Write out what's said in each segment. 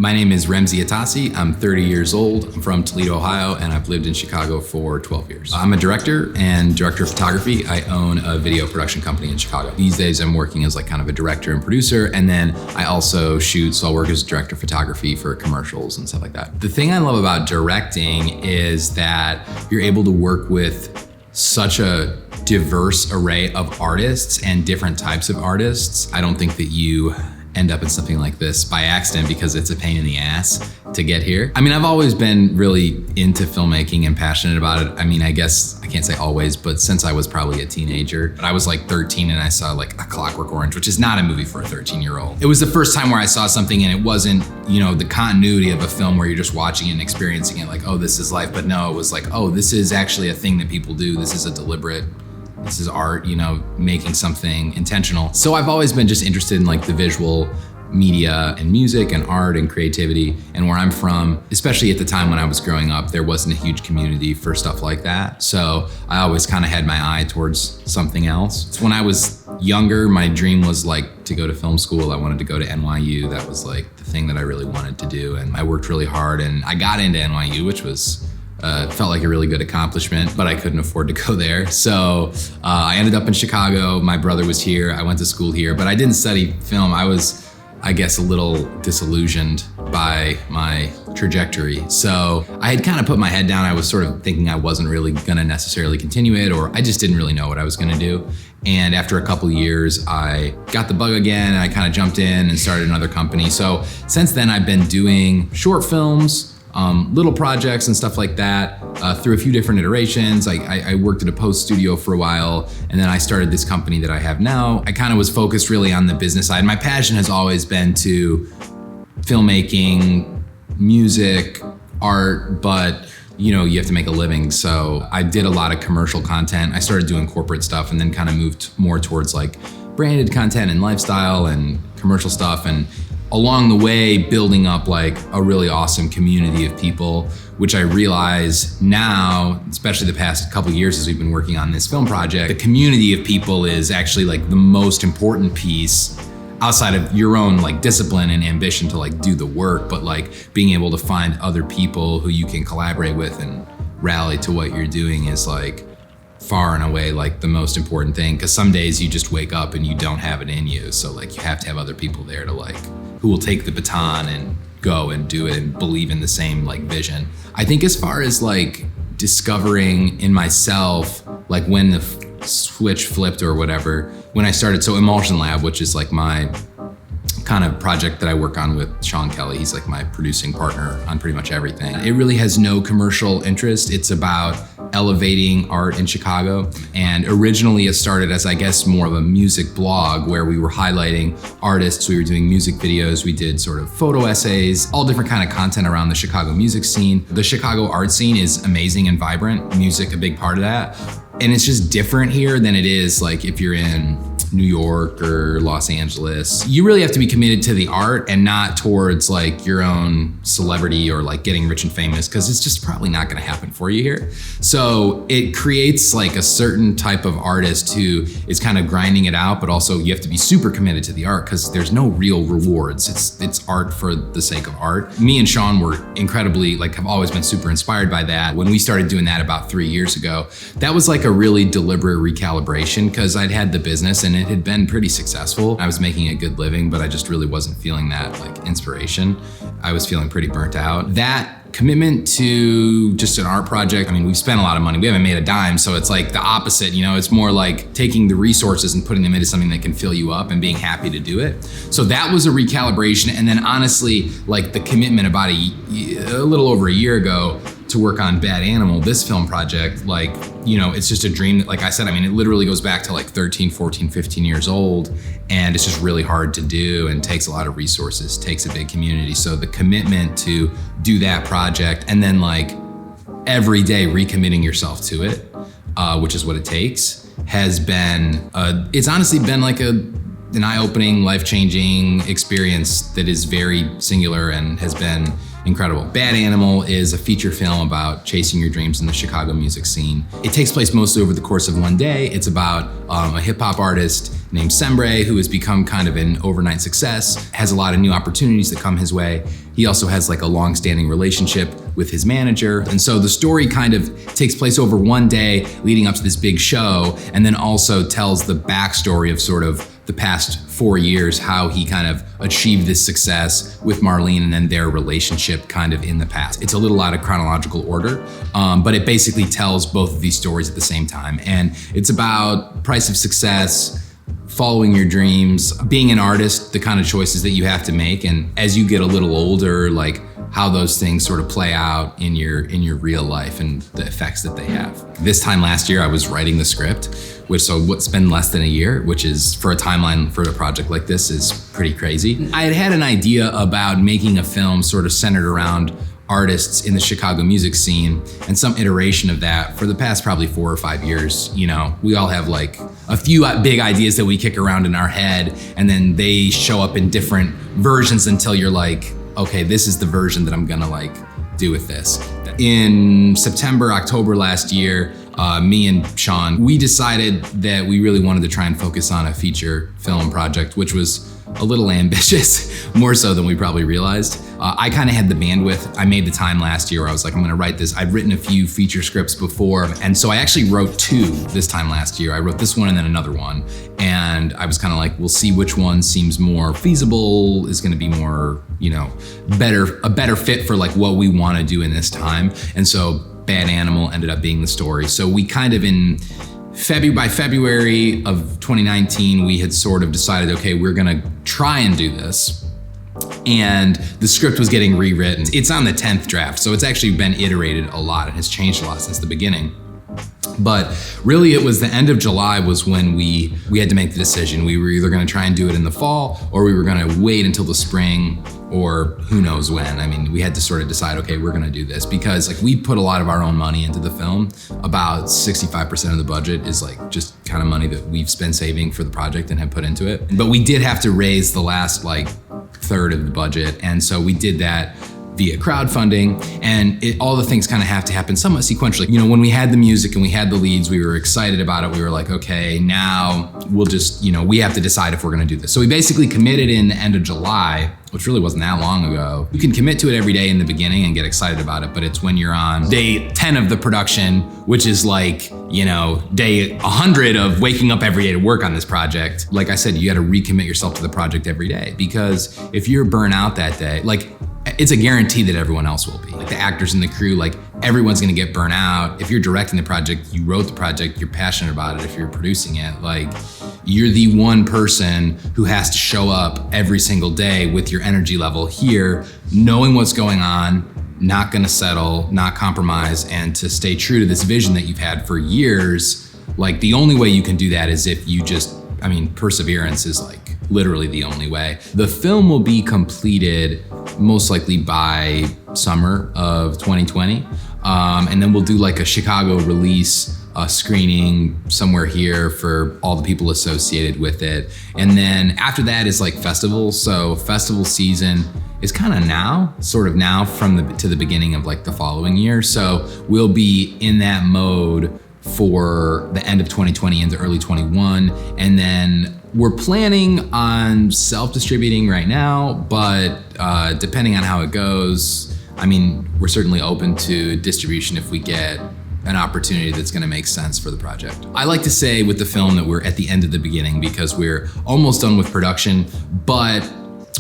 My name is Remsy Atassi. I'm 30 years old. I'm from Toledo, Ohio, and I've lived in Chicago for 12 years. I'm a director and director of photography. I own a video production company in Chicago. These days I'm working as like kind of a director and producer, and then I also shoot, so I'll work as director of photography for commercials and stuff like that. The thing I love about directing is that you're able to work with such a diverse array of artists and different types of artists. I don't think that you end up in something like this by accident because it's a pain in the ass to get here. I mean, I've always been really into filmmaking and passionate about it. I mean, I guess I can't say always, but since I was probably a teenager. But I was like 13 and I saw like A Clockwork Orange, which is not a movie for a 13-year-old. It was the first time where I saw something and it wasn't, you know, the continuity of a film where you're just watching it and experiencing it like, oh, this is life. But no, it was like, oh, this is actually a thing that people do. This is a deliberate, this is art, you know, making something intentional. So I've always been just interested in like the visual media and music and art and creativity. And where I'm from, especially at the time when I was growing up, there wasn't a huge community for stuff like that. So I always kind of had my eye towards something else. So when I was younger, my dream was like to go to film school. I wanted to go to NYU. That was like the thing that I really wanted to do. And I worked really hard and I got into NYU, which was felt like a really good accomplishment, but I couldn't afford to go there. So I ended up in Chicago. My brother was here. I went to school here, but I didn't study film. I was, I guess, a little disillusioned by my trajectory. So I had kind of put my head down. I was sort of thinking I wasn't really gonna necessarily continue it, or I just didn't really know what I was gonna do. And after a couple years, I got the bug again and I kind of jumped in and started another company. So since then I've been doing short films, little projects and stuff like that through a few different iterations. I worked at a post studio for a while, and then I started this company that I have now. I kind of was focused really on the business side. My passion has always been to filmmaking, music, art, but you know, you have to make a living. So I did a lot of commercial content. I started doing corporate stuff and then kind of moved more towards like branded content and lifestyle and commercial stuff, and along the way, building up like a really awesome community of people, which I realize now, especially the past couple of years as we've been working on this film project, the community of people is actually like the most important piece outside of your own like discipline and ambition to like do the work, but like being able to find other people who you can collaborate with and rally to what you're doing is like far and away like the most important thing, because some days you just wake up and you don't have it in you. So like you have to have other people there to like, who will take the baton and go and do it and believe in the same like vision. I think as far as like discovering in myself, like when the switch flipped or whatever, when I started, so Emulsion Lab, which is like my kind of project that I work on with Sean Kelly. He's like my producing partner on pretty much everything. It really has no commercial interest. It's about elevating art in Chicago. And originally it started as, I guess, more of a music blog where we were highlighting artists. We were doing music videos. We did sort of photo essays, all different kind of content around the Chicago music scene. The Chicago art scene is amazing and vibrant. Music, a big part of that. And it's just different here than it is like if you're in New York or Los Angeles. You really have to be committed to the art and not towards like your own celebrity or like getting rich and famous, because it's just probably not gonna happen for you here. So it creates like a certain type of artist who is kind of grinding it out, but also you have to be super committed to the art because there's no real rewards. It's art for the sake of art. Me and Sean were incredibly, like, have always been super inspired by that. When we started doing that about 3 years ago, that was like a really deliberate recalibration because I'd had the business and it had been pretty successful. I was making a good living, but I just really wasn't feeling that like inspiration. I was feeling pretty burnt out. That commitment to just an art project, I mean, we've spent a lot of money. We haven't made a dime, so it's like the opposite, you know, it's more like taking the resources and putting them into something that can fill you up and being happy to do it. So that was a recalibration. And then honestly, like the commitment about a little over a year ago to work on Bad Animal, this film project, like, you know, it's just a dream that, like I said, I mean, it literally goes back to like 13, 14, 15 years old, and it's just really hard to do and takes a lot of resources, takes a big community. So the commitment to do that project and then like every day recommitting yourself to it, which is what it takes, has been, it's honestly been like an eye-opening, life-changing experience that is very singular and has been incredible. Bad Animal is a feature film about chasing your dreams in the Chicago music scene. It takes place mostly over the course of one day. It's about a hip hop artist named Sembre who has become kind of an overnight success, has a lot of new opportunities that come his way. He also has like a long-standing relationship with his manager. And so the story kind of takes place over one day leading up to this big show, and then also tells the backstory of sort of the past 4 years, how he kind of achieved this success with Marlene and then their relationship kind of in the past. It's a little out of chronological order, but it basically tells both of these stories at the same time. And it's about price of success, following your dreams, being an artist, the kind of choices that you have to make. And as you get a little older, like how those things sort of play out in your real life and the effects that they have. This time last year, I was writing the script, what's been less than a year, which is for a timeline for a project like this is pretty crazy. I had an idea about making a film sort of centered around artists in the Chicago music scene and some iteration of that for the past probably 4 or 5 years. You know, we all have like a few big ideas that we kick around in our head, and then they show up in different versions until you're like, okay, this is the version that I'm gonna like do with this. In September, October last year, me and Sean, we decided that we really wanted to try and focus on a feature film project, which was a little ambitious, more so than we probably realized. I kind of had the bandwidth. I made the time last year where I was like, I'm gonna write this. I'd written a few feature scripts before, and so I actually wrote 2 this time last year. I wrote this one and then another one, and I was kind of like, we'll see which one seems more feasible, is gonna be more, you know, a better fit for like what we wanna do in this time. And so Bad Animal ended up being the story. So we kind of by February of 2019, we had sort of decided, okay, we're gonna try and do this. And the script was getting rewritten. It's on the 10th draft, so it's actually been iterated a lot and has changed a lot since the beginning. But really it was the end of July was when we had to make the decision. We were either gonna try and do it in the fall, or we were gonna wait until the spring, or who knows when. I mean, we had to sort of decide, okay, we're gonna do this, because like we put a lot of our own money into the film. About 65% of the budget is like just kind of money that we've been saving for the project and have put into it. But we did have to raise the last like third of the budget. And so we did that via crowdfunding, and all the things kind of have to happen somewhat sequentially. You know, when we had the music and we had the leads, we were excited about it. We were like, okay, now we'll just, you know, we have to decide if we're gonna do this. So we basically committed in the end of July, which really wasn't that long ago. You can commit to it every day in the beginning and get excited about it, but it's when you're on day 10 of the production, which is like, you know, day 100 of waking up every day to work on this project. Like I said, you gotta recommit yourself to the project every day, because if you're burnt out that day, like, it's a guarantee that everyone else will be. Like the actors and the crew, like everyone's gonna get burnt out. If you're directing the project, you wrote the project, you're passionate about it. If you're producing it, like you're the one person who has to show up every single day with your energy level here, knowing what's going on, not gonna settle, not compromise, and to stay true to this vision that you've had for years. Like the only way you can do that is if you just, I mean, perseverance is like literally the only way. The film will be completed most likely by summer of 2020. And then we'll do like a Chicago release, screening somewhere here for all the people associated with it. And then after that is like festivals. So festival season is kind of now, sort of now to the beginning of like the following year. So we'll be in that mode for the end of 2020 into early 21. And then we're planning on self-distributing right now, but depending on how it goes, I mean, we're certainly open to distribution if we get an opportunity that's gonna make sense for the project. I like to say with the film that we're at the end of the beginning, because we're almost done with production, but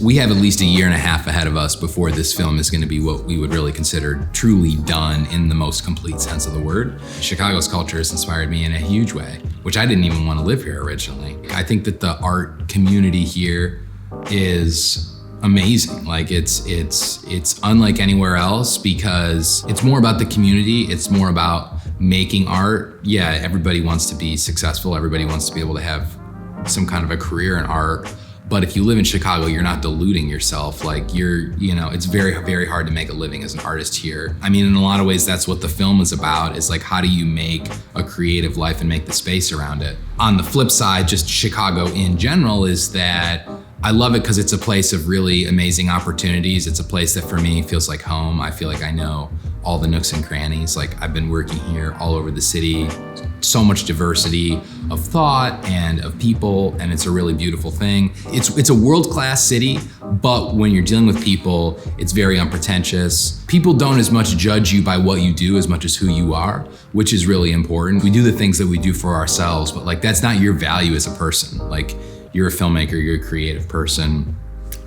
we have at least 1.5 years ahead of us before this film is gonna be what we would really consider truly done in the most complete sense of the word. Chicago's culture has inspired me in a huge way, which I didn't even want to live here originally. I think that the art community here is amazing. Like it's unlike anywhere else, because it's more about the community. It's more about making art. Yeah, everybody wants to be successful. Everybody wants to be able to have some kind of a career in art. But if you live in Chicago, you're not deluding yourself. Like it's very, very hard to make a living as an artist here. I mean, in a lot of ways, that's what the film is about, is like, how do you make a creative life and make the space around it? On the flip side, just Chicago in general, is that I love it because it's a place of really amazing opportunities. It's a place that for me feels like home. I feel like I know all the nooks and crannies. Like I've been working here all over the city, so much diversity of thought and of people, and it's a really beautiful thing. It's a world-class city, but when you're dealing with people, it's very unpretentious. People don't as much judge you by what you do as much as who you are, which is really important. We do the things that we do for ourselves, but like that's not your value as a person. Like you're a filmmaker, you're a creative person,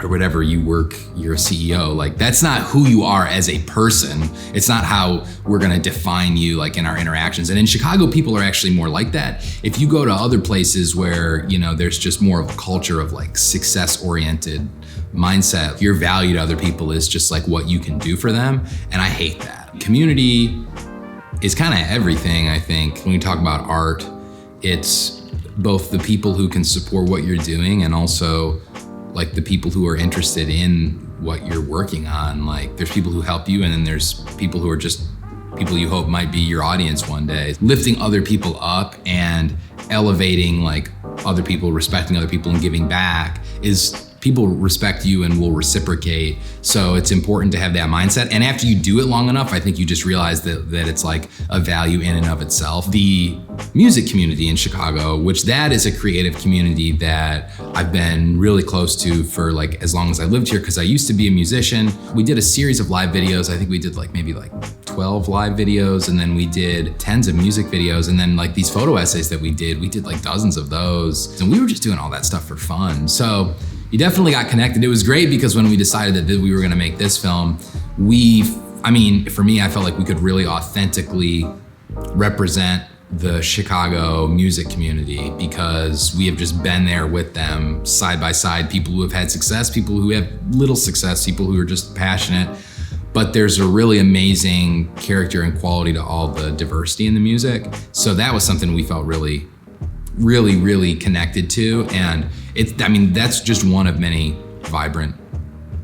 or whatever, you work, you're a CEO. Like that's not who you are as a person. It's not how we're gonna define you like in our interactions. And in Chicago, people are actually more like that. If you go to other places where, you know, there's just more of a culture of like success-oriented mindset, your value to other people is just like what you can do for them. And I hate that. Community is kind of everything, I think. When we talk about art, it's both the people who can support what you're doing and also like the people who are interested in what you're working on. Like there's people who help you, and then there's people who are just people you hope might be your audience one day. Lifting other people up and elevating like other people, respecting other people and giving back is people respect you and will reciprocate. So it's important to have that mindset. And after you do it long enough, I think you just realize that it's like a value in and of itself. The music community in Chicago, which that is a creative community that I've been really close to for like as long as I lived here, because I used to be a musician. We did a series of live videos. I think we did like maybe like 12 live videos, and then we did tens of music videos, and then like these photo essays that we did like dozens of those. And we were just doing all that stuff for fun. So you definitely got connected. It was great because when we decided that we were gonna make this film, for me, I felt like we could really authentically represent the Chicago music community because we have just been there with them side by side. People who have had success, people who have little success, people who are just passionate. But there's a really amazing character and quality to all the diversity in the music. So that was something we felt really connected to. And that's just one of many vibrant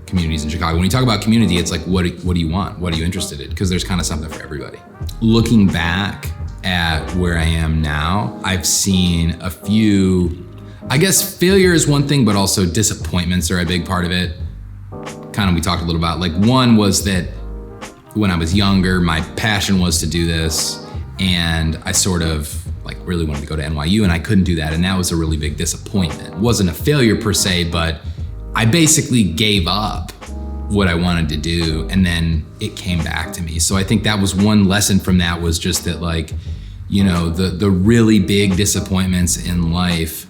communities in Chicago. When you talk about community, it's like, what do you want? What are you interested in? Because there's kind of something for everybody. Looking back at where I am now, I've seen a few, I guess failure is one thing, but also disappointments are a big part of it. Kind of we talked a little about, like one was that when I was younger, my passion was to do this, and I sort of like really wanted to go to NYU, and I couldn't do that, and that was a really big disappointment. It wasn't a failure per se, but I basically gave up what I wanted to do, and then it came back to me. So I think that was one lesson from that, was just that like, you know, the really big disappointments in life,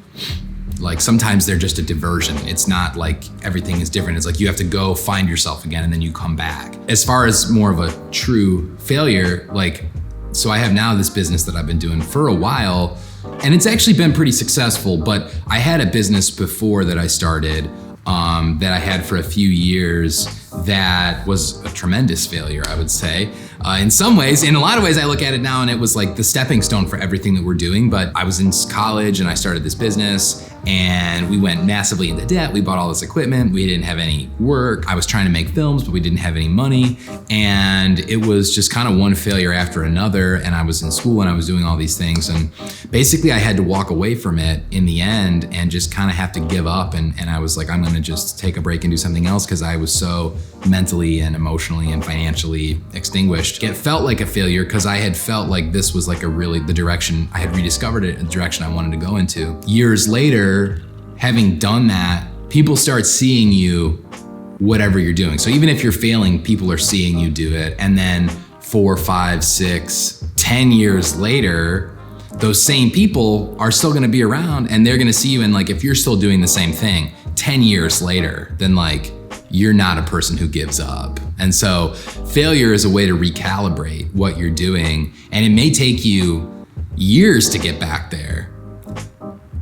like sometimes they're just a diversion. It's not like everything is different. It's like you have to go find yourself again and then you come back. As far as more of a true failure, like, so I have now this business that I've been doing for a while, and it's actually been pretty successful, but I had a business before that I started that I had for a few years that was a tremendous failure, I would say. In some ways, in a lot of ways, I look at it now and it was like the stepping stone for everything that we're doing. But I was in college and I started this business, and we went massively into debt. We bought all this equipment. We didn't have any work. I was trying to make films, but we didn't have any money. And it was just kind of one failure after another. And I was in school and I was doing all these things. And basically I had to walk away from it in the end and just kind of have to give up. And I was like, I'm gonna just take a break and do something else, because I was so mentally and emotionally and financially extinguished. It felt like a failure because I had felt like this was like the direction, I had rediscovered it, the direction I wanted to go into. Years later, having done that, people start seeing you whatever you're doing. So even if you're failing, people are seeing you do it. And then 4, 5, 6, 10 years later, those same people are still gonna be around, and they're gonna see you. And like, if you're still doing the same thing 10 years later, then like, you're not a person who gives up. And so failure is a way to recalibrate what you're doing. And it may take you years to get back there,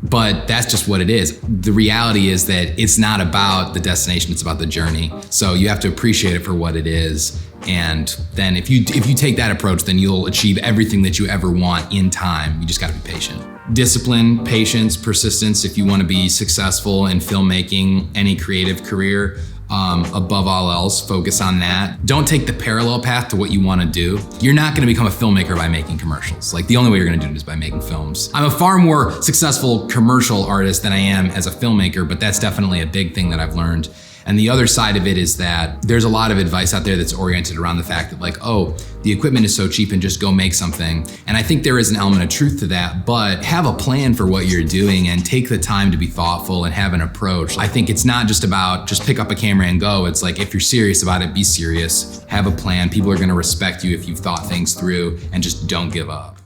but that's just what it is. The reality is that it's not about the destination, it's about the journey. So you have to appreciate it for what it is. And then if you take that approach, then you'll achieve everything that you ever want in time. You just gotta be patient. Discipline, patience, persistence, if you wanna be successful in filmmaking, any creative career, Above all else, focus on that. Don't take the parallel path to what you want to do. You're not going to become a filmmaker by making commercials. Like, the only way you're going to do it is by making films. I'm a far more successful commercial artist than I am as a filmmaker, but that's definitely a big thing that I've learned. And the other side of it is that there's a lot of advice out there that's oriented around the fact that, like, oh, the equipment is so cheap and just go make something. And I think there is an element of truth to that, but have a plan for what you're doing and take the time to be thoughtful and have an approach. I think it's not just about just pick up a camera and go. It's like, if you're serious about it, be serious, have a plan. People are gonna respect you if you've thought things through, and just don't give up.